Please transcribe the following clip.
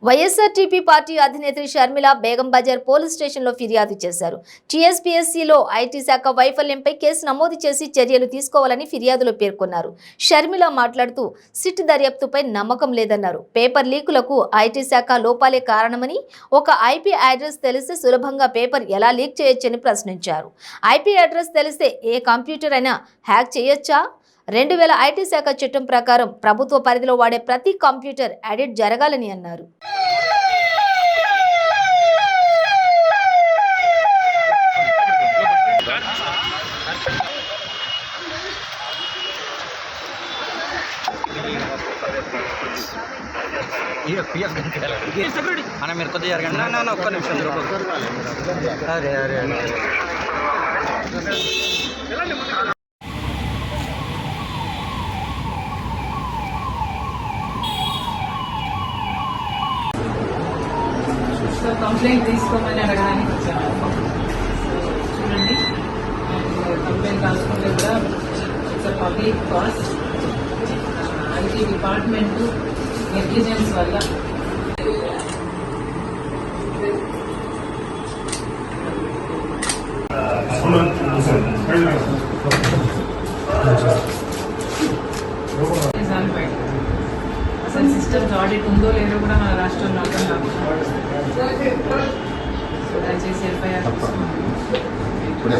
YSRTP party అధినేత్రి Sharmila Begum Bazar police స్టేషన్లో ఫిర్యాదు చేశారు. టీఎస్పీఎస్సీలో ఐటీ శాఖ వైఫల్యంపై కేసు నమోదు చేసి చర్యలు తీసుకోవాలని ఫిర్యాదులో పేర్కొన్నారు. షర్మిల మాట్లాడుతూ సిట్ దర్యాప్తుపై నమ్మకం లేదన్నారు. పేపర్ లీకులకు ఐటీ శాఖ లోపాలే కారణమని, ఒక ఐపీ అడ్రస్ తెలిస్తే సులభంగా పేపర్ ఎలా లీక్ చేయొచ్చని ప్రశ్నించారు. ఐపీ అడ్రస్ తెలిస్తే ఏ కంప్యూటర్ అయినా హ్యాక్ చేయొచ్చా? 2000 ఐటీ శాఖ చట్టం ప్రకారం ప్రభుత్వ పరిధిలో వాడే ప్రతి కంప్యూటర్ ఆడిట్ జరగాలని అన్నారు. అన్న మీరు కొద్దిగా జరగండి. ఒక్క నిమిషం. అరే అరే కంప్లైంట్ తీసుకోమని అడగడానికి వచ్చాను. చూడండి, కంప్లైంట్ రాసుకుంటే కూడా it's public cost. IT department negligence వల్ల అసలు సిస్టమ్స్ ఆడిట్ ఉందో లేదో కూడా మన రాష్ట్రంలో అర్థం కాదు. దయచేసి ఎఫ్ఐఆర్ ఇప్పుడే